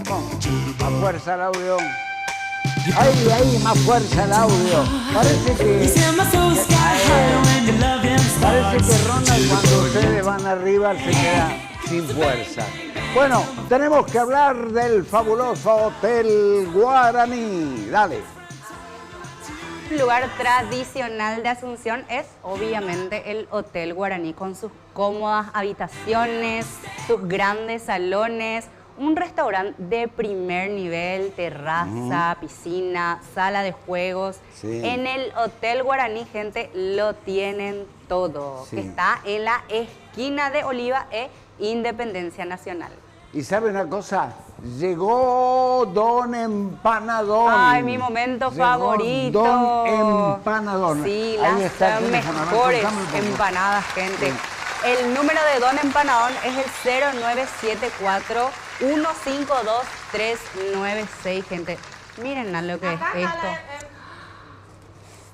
vamos. Más fuerza el audio. Ahí, más fuerza el audio. Parece que Ronald, cuando ustedes van arriba, se queda sin fuerza. Bueno, tenemos que hablar del fabuloso Hotel Guaraní. Dale. Un lugar tradicional de Asunción es obviamente el Hotel Guaraní, con sus cómodas habitaciones, sus grandes salones, un restaurante de primer nivel, terraza, piscina, sala de juegos. Sí. En el Hotel Guaraní, gente, lo tienen todo, Sí. que está en la esquina de Oliva e Independencia Nacional. Y ¿sabe una cosa? Llegó Don Empanadón. Ay, mi momento Llegó favorito. Don Empanadón. Sí, Ahí las está el teléfono. A ver, mejores contame un poco. empanadas, gente. Sí. El número de Don Empanadón es el 0974-152-396, gente. Miren a lo que es esto.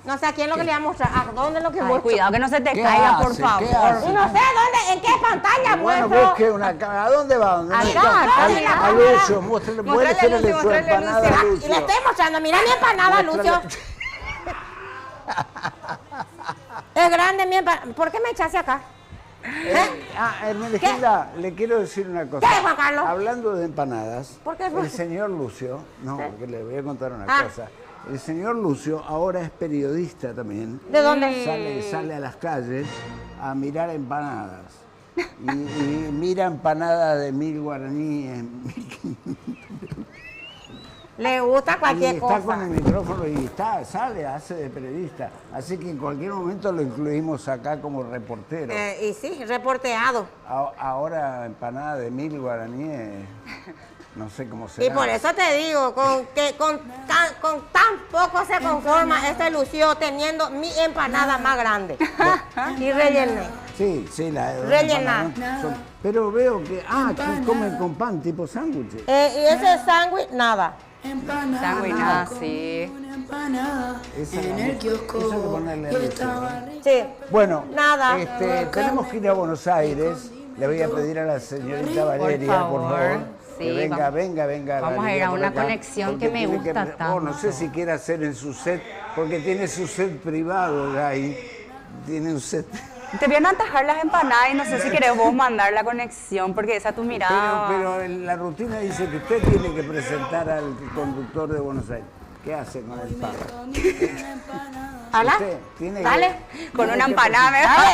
No sé a quién es lo que le voy a mostrar, a dónde es lo que Ay, muestro. cuidado que no se te ¿Qué caiga, por hace? favor. ¿Qué hace? Y no sé dónde, en qué pantalla Bueno, muestro. busque una cara. ¿A dónde va? ¿Dónde Acá, está? acá, Al- mira. a Lucio, muéstrele, Mostrale a muéstrele Lucio, su mostrale a empanada a Lucio. Y Lucio. le estoy mostrando, mira mi empanada, Lucio. Muéstrale. Es grande mi empanada. ¿Por qué me echaste acá? Hermenegilda, le quiero decir una cosa. ¿Qué, Juan Carlos? Hablando de empanadas, ¿Por qué? el señor Lucio, no, porque le voy a contar una Ah. cosa. El señor Lucio ahora es periodista también. ¿De dónde? Sale a las calles a mirar empanadas. Y mira empanadas de 1000 guaraníes. Le gusta Y cualquier está con cosa. el micrófono y sale, hace de periodista. Así que en cualquier momento lo incluimos acá como reportero. Y sí, reporteado. Ahora empanada de 1000 guaraníes, no sé cómo será. Y por eso te digo, con tan poco se conforma este Lucio teniendo mi empanada más grande. Y rellené. Sí, la Rellenar. empanada pero veo que, que comen con pan, tipo sándwich. Y ese sándwich, nada. Sanguinada, sí. Esa hay que ponerle a Lucio, ¿no? Sí. Bueno, Nada. tenemos que ir a Buenos Aires. Le voy a pedir a la señorita Valeria, por favor, Sí, que venga. Vamos a Valeria, ir a por una acá, conexión porque que me tiene gusta tanto. no sé si quiere hacer en su set, porque tiene su set privado ya ahí. Tiene un set. Te vienen a atajar las empanadas y no sé si querés vos mandar la conexión, porque esa es tu mirada. Pero la rutina dice que usted tiene que presentar al conductor de Buenos Aires. ¿Qué hace con el pan? ¿Hala? Usted tiene que- Dale. Con tiene una que empanada,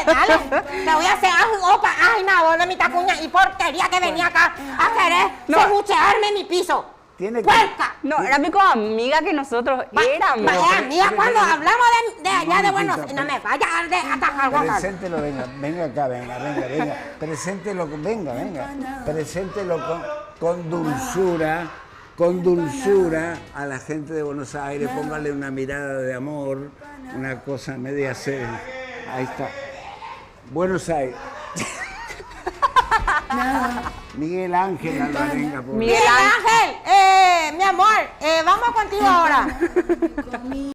Dale. Te voy a hacer opa, ay, nabona, mi tacuña y porquería que venía acá a querer serruchearme mi piso. Tiene que- ¡Puerca! No, era mi como amiga que nosotros éramos. Mira, cuando hablamos de allá de Buenos momentito, Aires, no me vaya a atajar, Juan Carlos. Preséntelo, venga acá, venga. Preséntelo, venga. Preséntelo con dulzura a la gente de Buenos Aires. Póngale una mirada de amor, una cosa media seria. Ahí está. Buenos Aires. Miguel Ángel Alvarenga, por Miguel Miguel Ángel, mi amor, vamos contigo ahora.